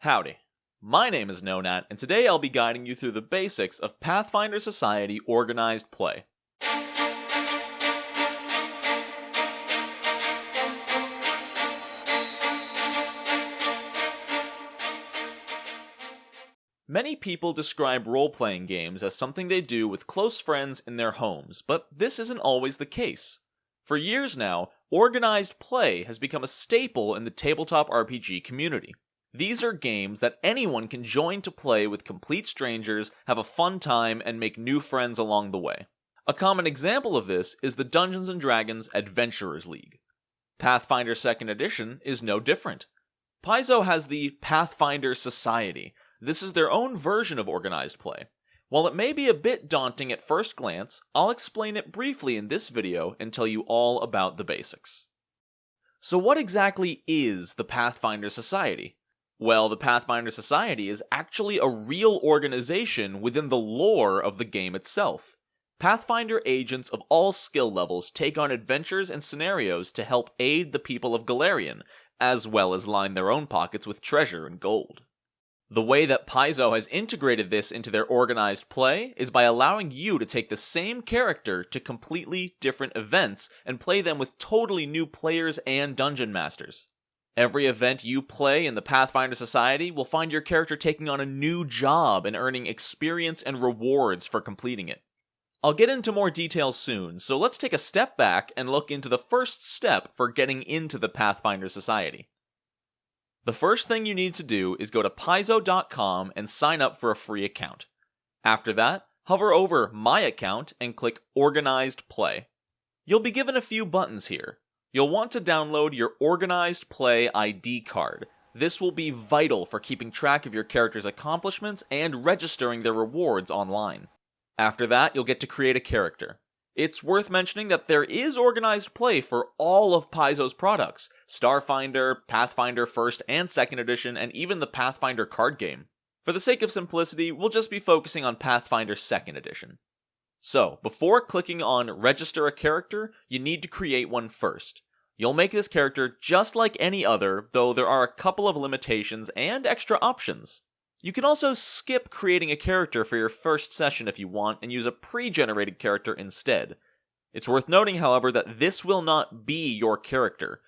Howdy, my name is Nonat, and today I'll be guiding you through the basics of Pathfinder Society organized play. Many people describe role-playing games as something they do with close friends in their homes, but this isn't always the case. For years now, organized play has become a staple in the tabletop RPG community. These are games that anyone can join to play with complete strangers, have a fun time, and make new friends along the way. A common example of this is the Dungeons & Dragons Adventurers League. Pathfinder 2nd Edition is no different. Paizo has the Pathfinder Society. This is their own version of organized play. While it may be a bit daunting at first glance, I'll explain it briefly in this video and tell you all about the basics. So what exactly is the Pathfinder Society? Well, the Pathfinder Society is actually a real organization within the lore of the game itself. Pathfinder agents of all skill levels take on adventures and scenarios to help aid the people of Golarion, as well as line their own pockets with treasure and gold. The way that Paizo has integrated this into their organized play is by allowing you to take the same character to completely different events and play them with totally new players and dungeon masters. Every event you play in the Pathfinder Society will find your character taking on a new job and earning experience and rewards for completing it. I'll get into more details soon, so let's take a step back and look into the first step for getting into the Pathfinder Society. The first thing you need to do is go to paizo.com and sign up for a free account. After that, hover over My Account and click Organized Play. You'll be given a few buttons here. You'll want to download your Organized Play ID card. This will be vital for keeping track of your character's accomplishments and registering their rewards online. After that, you'll get to create a character. It's worth mentioning that there is organized play for all of Paizo's products: Starfinder, Pathfinder 1st and 2nd Edition, and even the Pathfinder card game. For the sake of simplicity, we'll just be focusing on Pathfinder 2nd Edition. So, before clicking on Register a Character, you need to create one first. You'll make this character just like any other, though there are a couple of limitations and extra options. You can also skip creating a character for your first session if you want and use a pre-generated character instead. It's worth noting, however, that this will not be your character.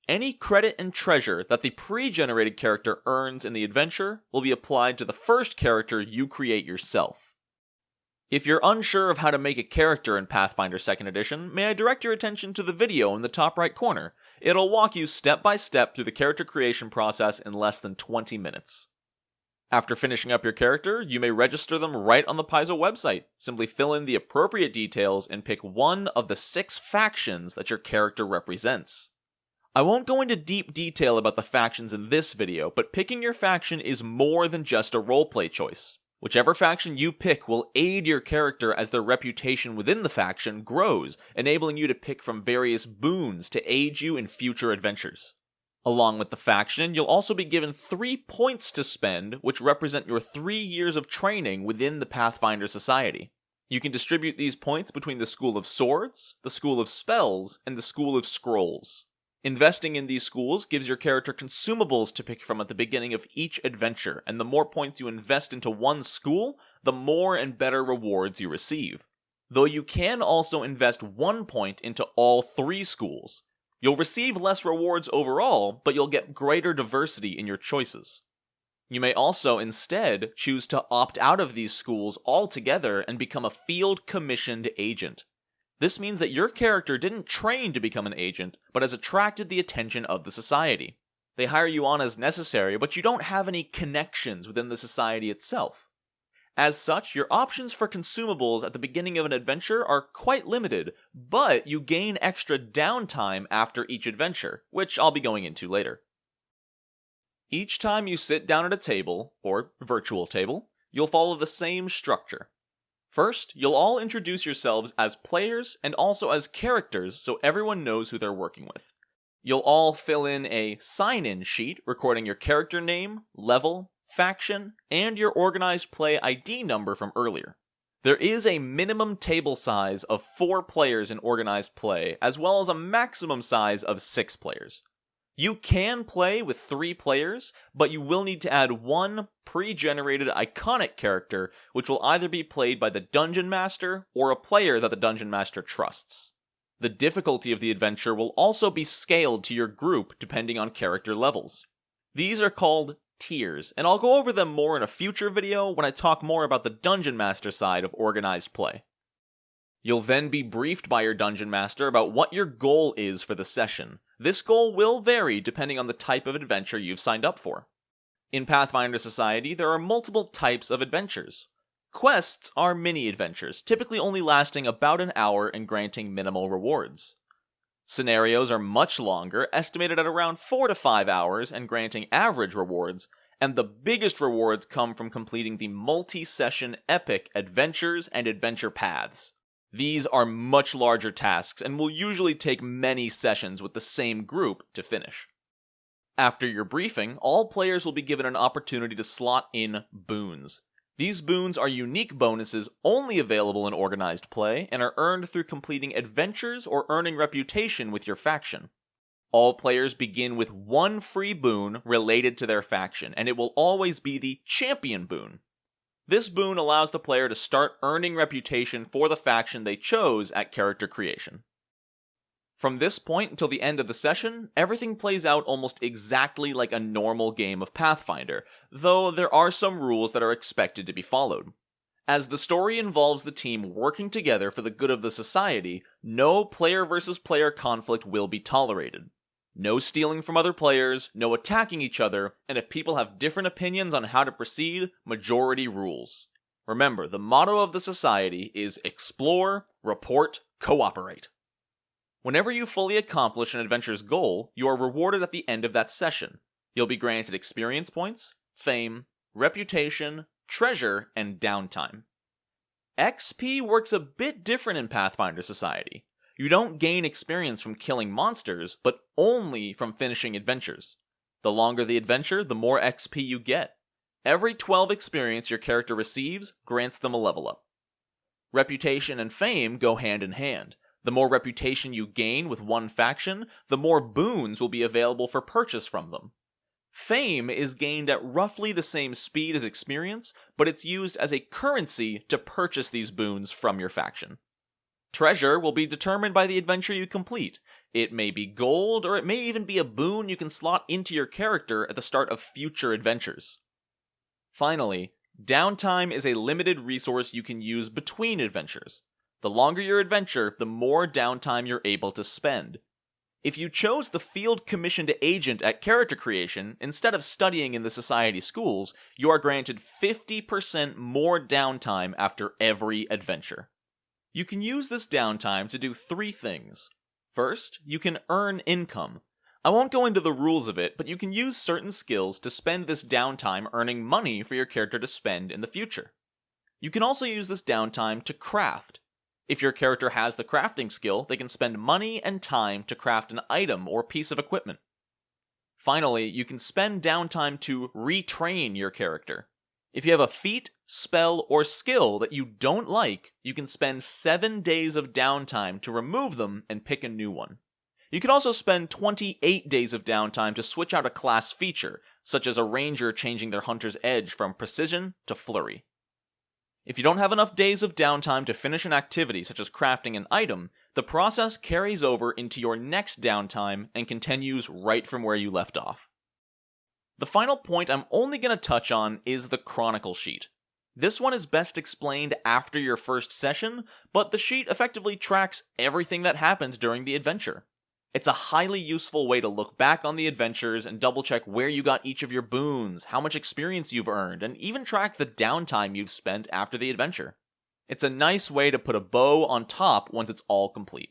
Any credit and treasure that the pre-generated character earns in the adventure will be applied to the first character you create yourself. If you're unsure of how to make a character in Pathfinder 2nd Edition, may I direct your attention to the video in the top right corner. It'll walk you step by step through the character creation process in less than 20 minutes. After finishing up your character, you may register them right on the Paizo website. Simply fill in the appropriate details and pick one of the 6 factions that your character represents. I won't go into deep detail about the factions in this video, but picking your faction is more than just a roleplay choice. Whichever faction you pick will aid your character as their reputation within the faction grows, enabling you to pick from various boons to aid you in future adventures. Along with the faction, you'll also be given 3 points to spend, which represent your 3 years of training within the Pathfinder Society. You can distribute these points between the School of Swords, the School of Spells, and the School of Scrolls. Investing in these schools gives your character consumables to pick from at the beginning of each adventure, and the more points you invest into one school, the more and better rewards you receive. Though you can also invest 1 point into all 3 schools. You'll receive less rewards overall, but you'll get greater diversity in your choices. You may also instead choose to opt out of these schools altogether and become a field commissioned agent. This means that your character didn't train to become an agent, but has attracted the attention of the society. They hire you on as necessary, but you don't have any connections within the society itself. As such, your options for consumables at the beginning of an adventure are quite limited, but you gain extra downtime after each adventure, which I'll be going into later. Each time you sit down at a table, or virtual table, you'll follow the same structure. First, you'll all introduce yourselves as players and also as characters so everyone knows who they're working with. You'll all fill in a sign-in sheet recording your character name, level, faction, and your organized play ID number from earlier. There is a minimum table size of 4 players in organized play, as well as a maximum size of 6 players. You can play with 3 players, but you will need to add one pre-generated iconic character, which will either be played by the Dungeon Master or a player that the Dungeon Master trusts. The difficulty of the adventure will also be scaled to your group depending on character levels. These are called tiers, and I'll go over them more in a future video when I talk more about the Dungeon Master side of organized play. You'll then be briefed by your Dungeon Master about what your goal is for the session. This goal will vary depending on the type of adventure you've signed up for. In Pathfinder Society, there are multiple types of adventures. Quests are mini-adventures, typically only lasting about an hour and granting minimal rewards. Scenarios are much longer, estimated at around 4 to 5 hours and granting average rewards, and the biggest rewards come from completing the multi-session epic adventures and adventure paths. These are much larger tasks and will usually take many sessions with the same group to finish. After your briefing, all players will be given an opportunity to slot in boons. These boons are unique bonuses only available in organized play and are earned through completing adventures or earning reputation with your faction. All players begin with one free boon related to their faction, and it will always be the champion boon. This boon allows the player to start earning reputation for the faction they chose at character creation. From this point until the end of the session, everything plays out almost exactly like a normal game of Pathfinder, though there are some rules that are expected to be followed. As the story involves the team working together for the good of the society, no player versus player conflict will be tolerated. No stealing from other players, no attacking each other, and if people have different opinions on how to proceed, majority rules. Remember, the motto of the society is explore, report, cooperate. Whenever you fully accomplish an adventure's goal, you are rewarded at the end of that session. You'll be granted experience points, fame, reputation, treasure, and downtime. XP works a bit different in Pathfinder Society. You don't gain experience from killing monsters, but only from finishing adventures. The longer the adventure, the more XP you get. Every 12 experience your character receives grants them a level up. Reputation and fame go hand in hand. The more reputation you gain with one faction, the more boons will be available for purchase from them. Fame is gained at roughly the same speed as experience, but it's used as a currency to purchase these boons from your faction. Treasure will be determined by the adventure you complete. It may be gold, or it may even be a boon you can slot into your character at the start of future adventures. Finally, downtime is a limited resource you can use between adventures. The longer your adventure, the more downtime you're able to spend. If you chose the field commissioned agent at character creation instead of studying in the society schools, you are granted 50% more downtime after every adventure. You can use this downtime to do 3 things. First, you can earn income. I won't go into the rules of it, but you can use certain skills to spend this downtime earning money for your character to spend in the future. You can also use this downtime to craft. If your character has the crafting skill, they can spend money and time to craft an item or piece of equipment. Finally, you can spend downtime to retrain your character. If you have a feat, spell, or skill that you don't like, you can spend 7 days of downtime to remove them and pick a new one. You can also spend 28 days of downtime to switch out a class feature, such as a ranger changing their hunter's edge from precision to flurry. If you don't have enough days of downtime to finish an activity such as crafting an item, the process carries over into your next downtime and continues right from where you left off. The final point I'm only going to touch on is the Chronicle sheet. This one is best explained after your first session, but the sheet effectively tracks everything that happens during the adventure. It's a highly useful way to look back on the adventures and double check where you got each of your boons, how much experience you've earned, and even track the downtime you've spent after the adventure. It's a nice way to put a bow on top once it's all complete.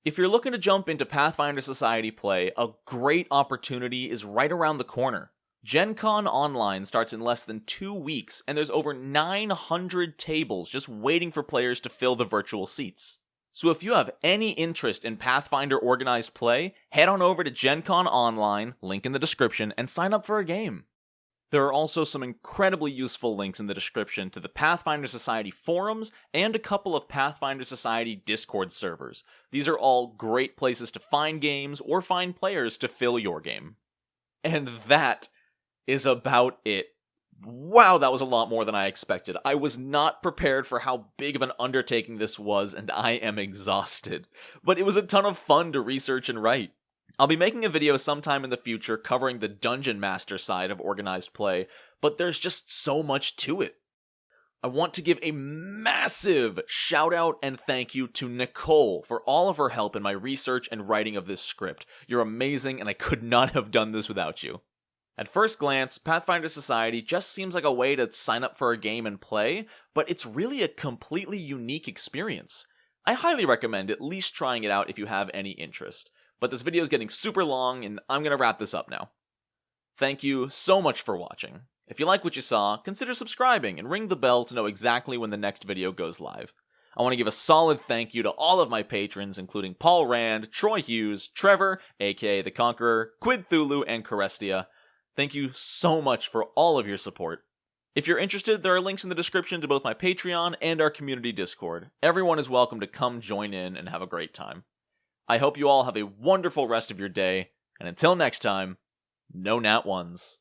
If you're looking to jump into Pathfinder Society play, a great opportunity is right around the corner. Gen Con Online starts in less than 2 weeks, and there's over 900 tables just waiting for players to fill the virtual seats. So if you have any interest in Pathfinder organized play, head on over to Gen Con Online, link in the description, and sign up for a game. There are also some incredibly useful links in the description to the Pathfinder Society forums and a couple of Pathfinder Society Discord servers. These are all great places to find games or find players to fill your game. And that is about it. Wow, that was a lot more than I expected. I was not prepared for how big of an undertaking this was, and I am exhausted. But it was a ton of fun to research and write. I'll be making a video sometime in the future covering the Dungeon Master side of organized play, but there's just so much to it. I want to give a massive shout out and thank you to Nicole for all of her help in my research and writing of this script. You're amazing, and I could not have done this without you. At first glance, Pathfinder Society just seems like a way to sign up for a game and play, but it's really a completely unique experience. I highly recommend at least trying it out if you have any interest. But this video is getting super long, and I'm going to wrap this up now. Thank you so much for watching. If you like what you saw, consider subscribing and ring the bell to know exactly when the next video goes live. I want to give a solid thank you to all of my patrons, including Paul Rand, Troy Hughes, Trevor, aka The Conqueror, Quid Thulu, and Carestia. Thank you so much for all of your support. If you're interested, there are links in the description to both my Patreon and our community Discord. Everyone is welcome to come join in and have a great time. I hope you all have a wonderful rest of your day, and until next time, no nat ones.